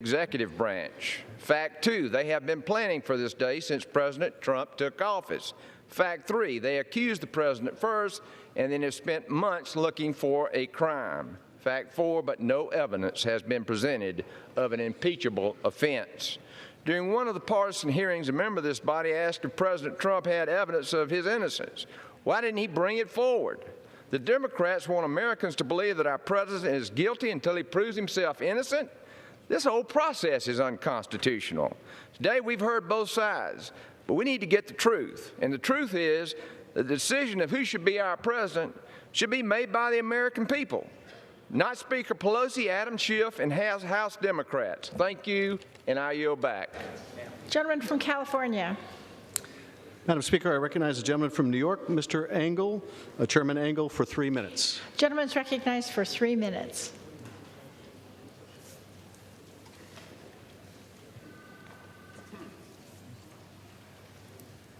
executive branch. Fact 2, they have been planning for this day since President Trump took office. Fact 3, they accused the president first and then have spent months looking for a crime. Fact 4, but no evidence has been presented of an impeachable offense. During one of the partisan hearings, a member of this body asked if President Trump had evidence of his innocence. Why didn't he bring it forward? The Democrats want Americans to believe that our president is guilty until he proves himself innocent. This whole process is unconstitutional. Today we've heard both sides, but we need to get the truth. And the truth is the decision of who should be our president should be made by the American people, not Speaker Pelosi, Adam Schiff, and House Democrats. Thank you, and I yield back. Gentleman from California. Madam Speaker, I recognize the gentleman from New York, Mr. Engel, Chairman Engel, for 3 minutes. Gentleman is recognized for 3 minutes.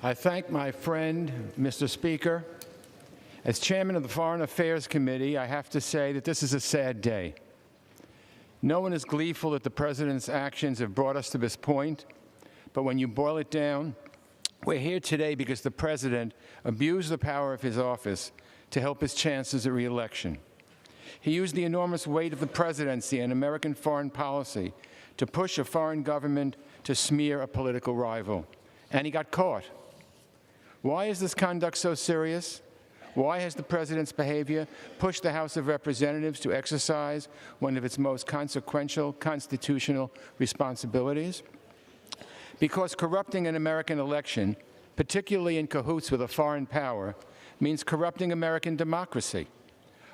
I thank my friend, Mr. Speaker. As chairman of the Foreign Affairs Committee, I have to say that this is a sad day. No one is gleeful that the president's actions have brought us to this point, but when you boil it down, we're here today because the president abused the power of his office to help his chances at re-election. He used the enormous weight of the presidency and American foreign policy to push a foreign government to smear a political rival, and he got caught. Why is this conduct so serious? Why has the president's behavior pushed the House of Representatives to exercise one of its most consequential constitutional responsibilities? Because corrupting an American election, particularly in cahoots with a foreign power, means corrupting American democracy.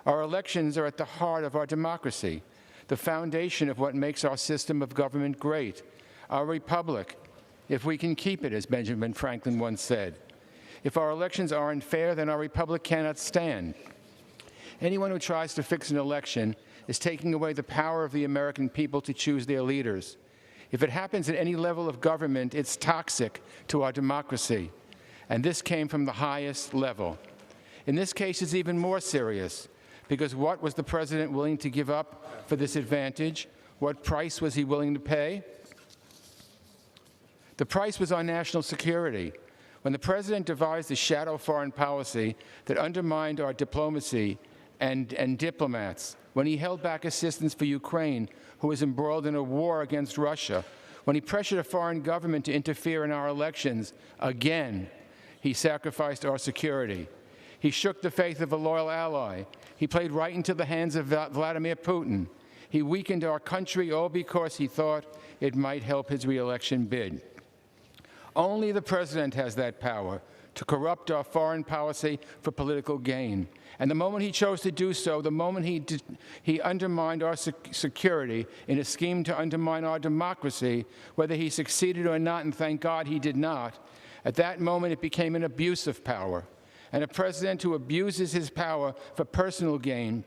Our elections are at the heart of our democracy, the foundation of what makes our system of government great, our republic, if we can keep it, as Benjamin Franklin once said. If our elections aren't fair, then our republic cannot stand. Anyone who tries to fix an election is taking away the power of the American people to choose their leaders. If it happens at any level of government, it's toxic to our democracy. And this came from the highest level. In this case, it's even more serious, because what was the president willing to give up for this advantage? What price was he willing to pay? The price was our national security. When the president devised a shadow foreign policy that undermined our diplomacy and diplomats, when he held back assistance for Ukraine, who was embroiled in a war against Russia, when he pressured a foreign government to interfere in our elections, again, he sacrificed our security. He shook the faith of a loyal ally. He played right into the hands of Vladimir Putin. He weakened our country all because he thought it might help his re-election bid. Only the president has that power to corrupt our foreign policy for political gain. And the moment he chose to do so, the moment he undermined our security in a scheme to undermine our democracy, whether he succeeded or not, and thank God he did not, at that moment it became an abuse of power. And a president who abuses his power for personal gain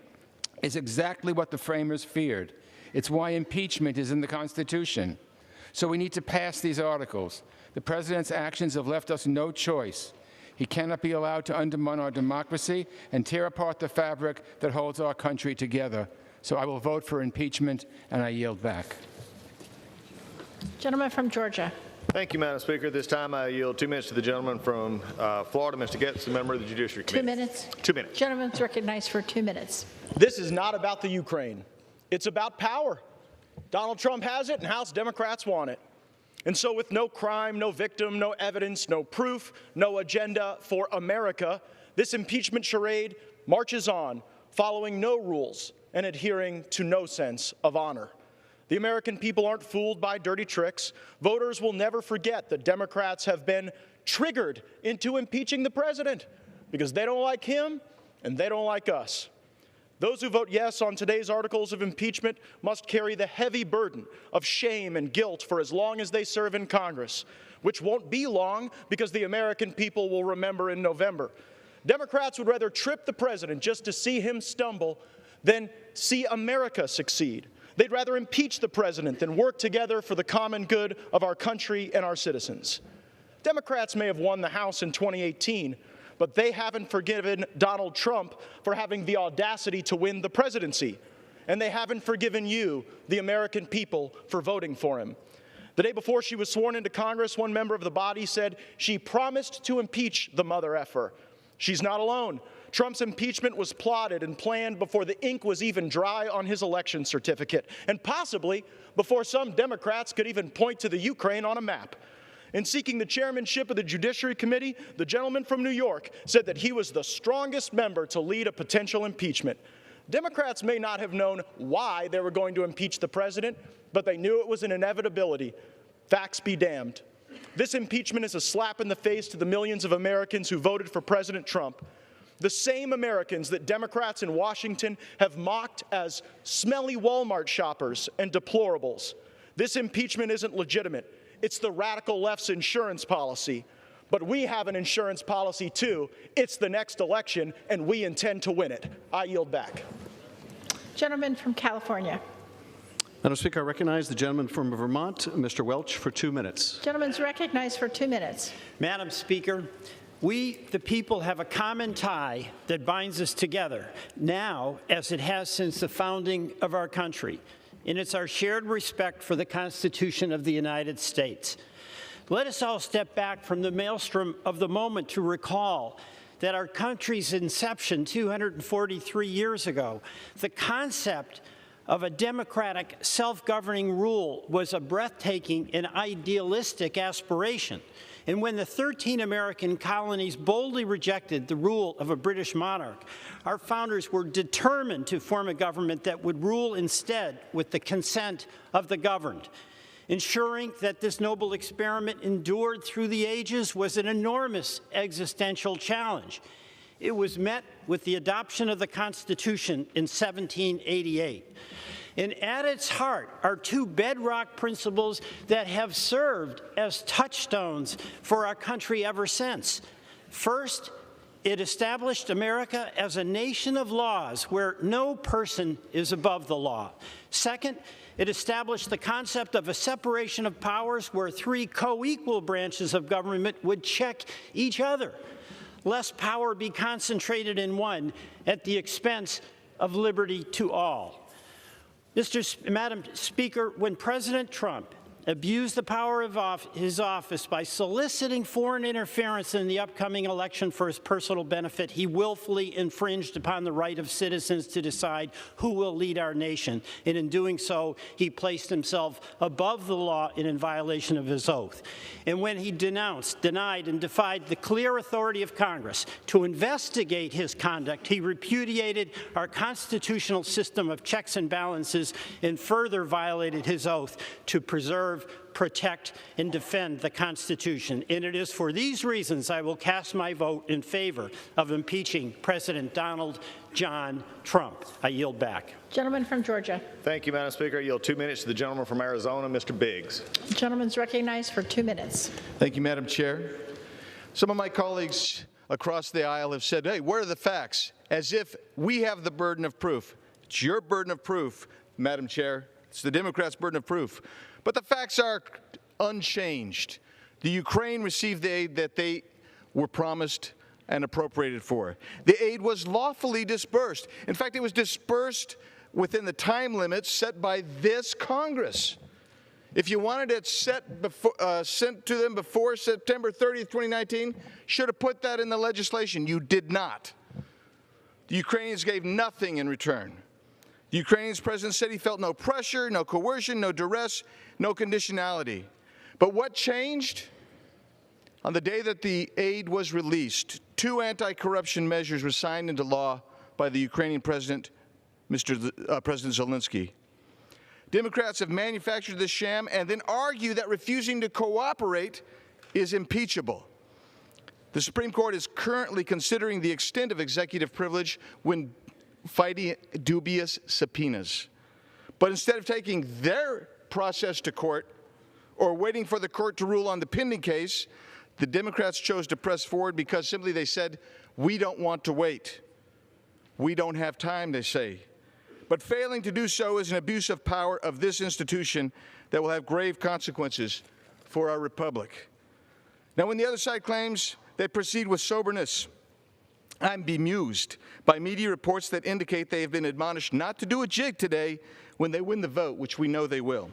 is exactly what the framers feared. It's why impeachment is in the Constitution. So we need to pass these articles. The president's actions have left us no choice. He cannot be allowed to undermine our democracy and tear apart the fabric that holds our country together. So I will vote for impeachment, and I yield back. Gentleman from Georgia. Thank you, Madam Speaker. This time I yield 2 minutes to the gentleman from Florida, Mr. Getz, a member of the Judiciary Committee. 2 minutes. 2 minutes. Gentleman is recognized for 2 minutes. This is not about the Ukraine. It's about power. Donald Trump has it, and House Democrats want it. And so with no crime, no victim, no evidence, no proof, no agenda for America, this impeachment charade marches on, following no rules and adhering to no sense of honor. The American people aren't fooled by dirty tricks. Voters will never forget that Democrats have been triggered into impeaching the president because they don't like him and they don't like us. Those who vote yes on today's articles of impeachment must carry the heavy burden of shame and guilt for as long as they serve in Congress, which won't be long because the American people will remember in November. Democrats would rather trip the president just to see him stumble than see America succeed. They'd rather impeach the president than work together for the common good of our country and our citizens. Democrats may have won the House in 2018, but they haven't forgiven Donald Trump for having the audacity to win the presidency. and they haven't forgiven you, the American people, for voting for him. The day before she was sworn into Congress, one member of the body said she promised to impeach the mother effer. She's not alone. Trump's impeachment was plotted and planned before the ink was even dry on his election certificate, and possibly before some Democrats could even point to the Ukraine on a map. In seeking the chairmanship of the Judiciary Committee, the gentleman from New York said that he was the strongest member to lead a potential impeachment. Democrats may not have known why they were going to impeach the president, but they knew it was an inevitability. Facts be damned. This impeachment is a slap in the face to the millions of Americans who voted for President Trump. The same Americans that Democrats in Washington have mocked as smelly Walmart shoppers and deplorables. This impeachment isn't legitimate. It's the radical left's insurance policy. But we have an insurance policy, too. It's the next election, and we intend to win it. I yield back. Gentleman from California. Madam Speaker, I recognize the gentleman from Vermont, Mr. Welch, for 2 minutes. Gentleman's recognized for 2 minutes. Madam Speaker, we, the people, have a common tie that binds us together now as it has since the founding of our country, and it's our shared respect for the Constitution of the United States. Let us all step back from the maelstrom of the moment to recall that our country's inception 243 years ago, the concept of a democratic, self-governing rule was a breathtaking and idealistic aspiration. And when the 13 American colonies boldly rejected the rule of a British monarch, our founders were determined to form a government that would rule instead with the consent of the governed. Ensuring that this noble experiment endured through the ages was an enormous existential challenge. It was met with the adoption of the Constitution in 1788. And at its heart are two bedrock principles that have served as touchstones for our country ever since. First, it established America as a nation of laws where no person is above the law. Second, it established the concept of a separation of powers where three co-equal branches of government would check each other, lest power be concentrated in one at the expense of liberty to all. Madam Speaker, when President Trump abused the power of his office by soliciting foreign interference in the upcoming election for his personal benefit, he willfully infringed upon the right of citizens to decide who will lead our nation. And in doing so, he placed himself above the law and in violation of his oath. And when he denounced, denied, and defied the clear authority of Congress to investigate his conduct, he repudiated our constitutional system of checks and balances and further violated his oath to preserve, protect, and defend the Constitution. And it is for these reasons I will cast my vote in favor of impeaching President Donald John Trump. I yield back. Gentleman from Georgia. Thank you, Madam Speaker. I yield 2 minutes to the gentleman from Arizona, Mr. Biggs. Gentleman's recognized for 2 minutes. Thank you, Madam Chair. Some of my colleagues across the aisle have said, hey, where are the facts? As if we have the burden of proof. It's your burden of proof, Madam Chair. It's the Democrats' burden of proof. But the facts are unchanged. The Ukraine received the aid that they were promised and appropriated for. The aid was lawfully dispersed. In fact, it was dispersed within the time limits set by this Congress. If you wanted it sent to them before September 30th, 2019, should have put that in the legislation. You did not. The Ukrainians gave nothing in return. The Ukrainian president said he felt no pressure, no coercion, no duress, no conditionality. But what changed? On the day that the aid was released, 2 anti-corruption measures were signed into law by the Ukrainian president, President Zelensky. Democrats have manufactured this sham and then argue that refusing to cooperate is impeachable. The Supreme Court is currently considering the extent of executive privilege when fighting dubious subpoenas. But instead of taking their process to court or waiting for the court to rule on the pending case, the Democrats chose to press forward because simply they said, we don't want to wait. We don't have time, they say. But failing to do so is an abuse of power of this institution that will have grave consequences for our republic. Now, when the other side claims they proceed with soberness I'm bemused by media reports that indicate they have been admonished not to do a jig today when they win the vote, which we know they will.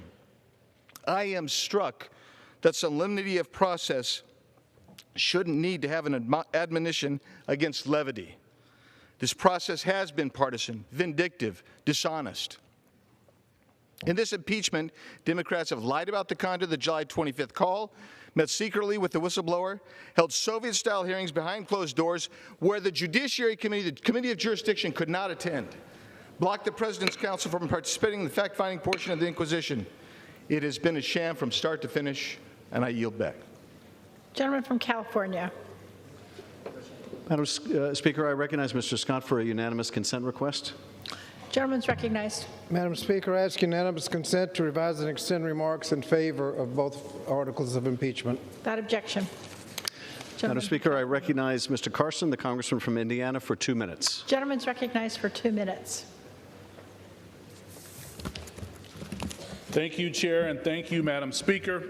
I am struck that solemnity of process shouldn't need to have an admonition against levity. This process has been partisan, vindictive, dishonest. In this impeachment, Democrats have lied about the content of the July 25th call, met secretly with the whistleblower, held Soviet-style hearings behind closed doors where the Judiciary Committee, the Committee of Jurisdiction, could not attend, blocked the President's counsel from participating in the fact-finding portion of the Inquisition. It has been a sham from start to finish, and I yield back. Gentleman from California. Madam Speaker, I recognize Mr. Scott for a unanimous consent request. Gentleman's recognized. Madam Speaker, I ask unanimous consent to revise and extend remarks in favor of both articles of impeachment. Without objection. Madam Speaker, I recognize Mr. Carson, the congressman from Indiana, for 2 minutes. Gentleman's recognized for 2 minutes. Thank you, Chair, and thank you, Madam Speaker.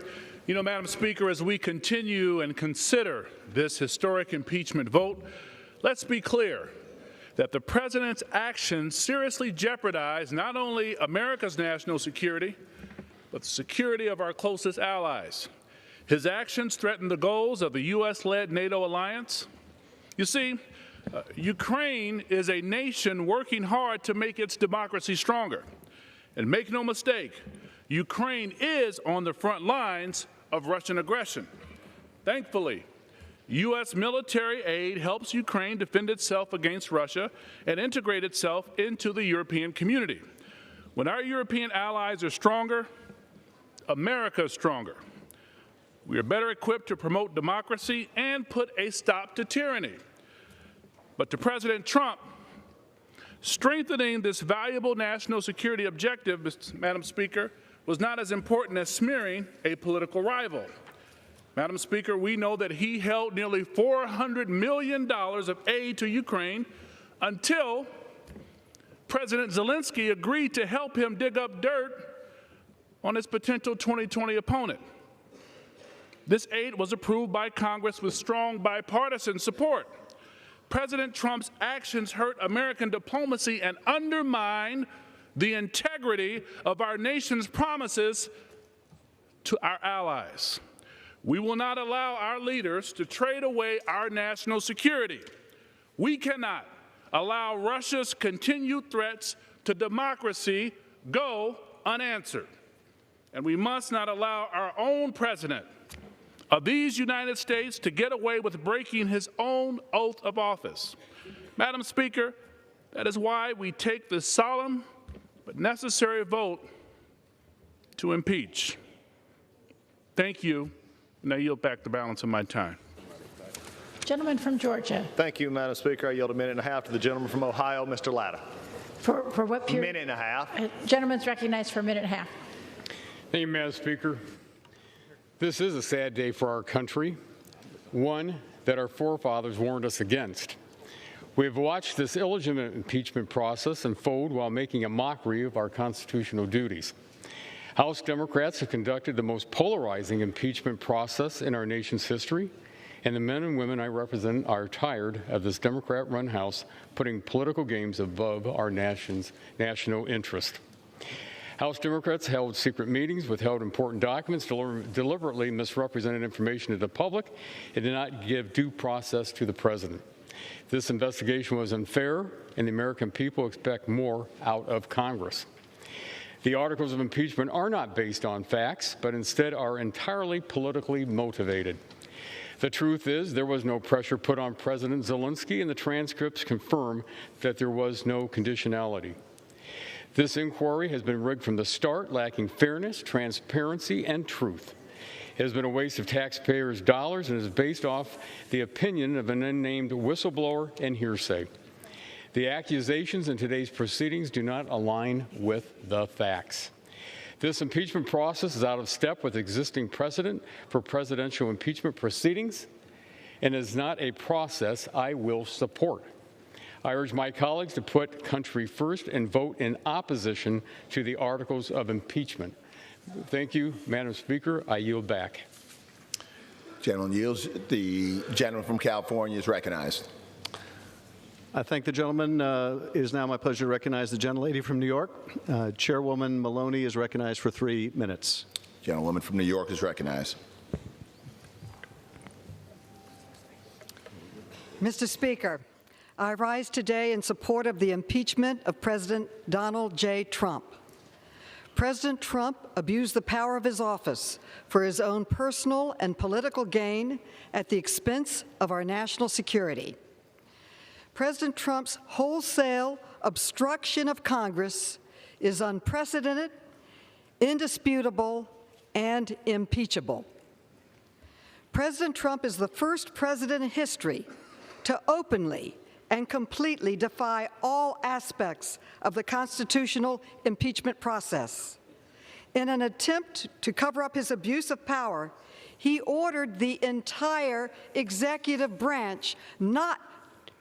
You know, Madam Speaker, as we continue and consider this historic impeachment vote, let's be clear that the President's actions seriously jeopardize not only America's national security, but the security of our closest allies. His actions threaten the goals of the U.S.-led NATO alliance. You see, Ukraine is a nation working hard to make its democracy stronger. And make no mistake, Ukraine is on the front lines of Russian aggression. Thankfully, U.S. military aid helps Ukraine defend itself against Russia and integrate itself into the European community. When our European allies are stronger, America is stronger. We are better equipped to promote democracy and put a stop to tyranny. But to President Trump, strengthening this valuable national security objective, Madam Speaker, was not as important as smearing a political rival. Madam Speaker, we know that he held nearly $400 million of aid to Ukraine until President Zelensky agreed to help him dig up dirt on his potential 2020 opponent. This aid was approved by Congress with strong bipartisan support. President Trump's actions hurt American diplomacy and undermine the integrity of our nation's promises to our allies. We will not allow our leaders to trade away our national security. We cannot allow Russia's continued threats to democracy go unanswered. And we must not allow our own president of these United States to get away with breaking his own oath of office. Madam Speaker, that is why we take this solemn but necessary vote to impeach. Thank you. And I yield back the balance of my time. Gentleman from Georgia. Thank you, Madam Speaker. I yield a minute and a half to the gentleman from Ohio, Mr. Latta. For what period? Minute and a half. Gentleman's recognized for a minute and a half. Thank you, Madam Speaker. This is a sad day for our country, one that our forefathers warned us against. We have watched this illegitimate impeachment process unfold while making a mockery of our constitutional duties. House Democrats have conducted the most polarizing impeachment process in our nation's history, and the men and women I represent are tired of this Democrat-run House putting political games above our nation's national interest. House Democrats held secret meetings, withheld important documents, deliberately misrepresented information to the public, and did not give due process to the president. This investigation was unfair, and the American people expect more out of Congress. The articles of impeachment are not based on facts, but instead are entirely politically motivated. The truth is, there was no pressure put on President Zelensky, and the transcripts confirm that there was no conditionality. This inquiry has been rigged from the start, lacking fairness, transparency, and truth. It has been a waste of taxpayers' dollars and is based off the opinion of an unnamed whistleblower and hearsay. The accusations in today's proceedings do not align with the facts. This impeachment process is out of step with existing precedent for presidential impeachment proceedings and is not a process I will support. I urge my colleagues to put country first and vote in opposition to the articles of impeachment. Thank you, Madam Speaker. I yield back. Gentleman yields. The gentleman from California is recognized. I thank the gentleman. It is now my pleasure to recognize the gentlelady from New York. Chairwoman Maloney is recognized for 3 minutes. Gentlewoman from New York is recognized. Mr. Speaker, I rise today in support of the impeachment of President Donald J. Trump. President Trump abused the power of his office for his own personal and political gain at the expense of our national security. President Trump's wholesale obstruction of Congress is unprecedented, indisputable, and impeachable. President Trump is the first president in history to openly and completely defy all aspects of the constitutional impeachment process. In an attempt to cover up his abuse of power, he ordered the entire executive branch not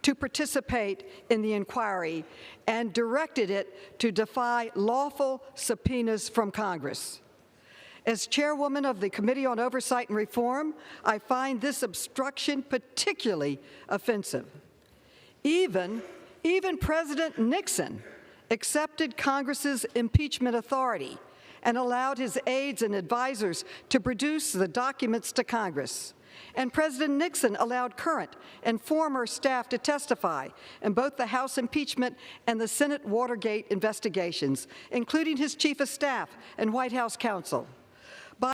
to participate in the inquiry and directed it to defy lawful subpoenas from Congress. As chairwoman of the Committee on Oversight and Reform, I find this obstruction particularly offensive. Even President Nixon accepted Congress's impeachment authority and allowed his aides and advisors to produce the documents to Congress. And President Nixon allowed current and former staff to testify in both the House impeachment and the Senate Watergate investigations, including his chief of staff and White House counsel.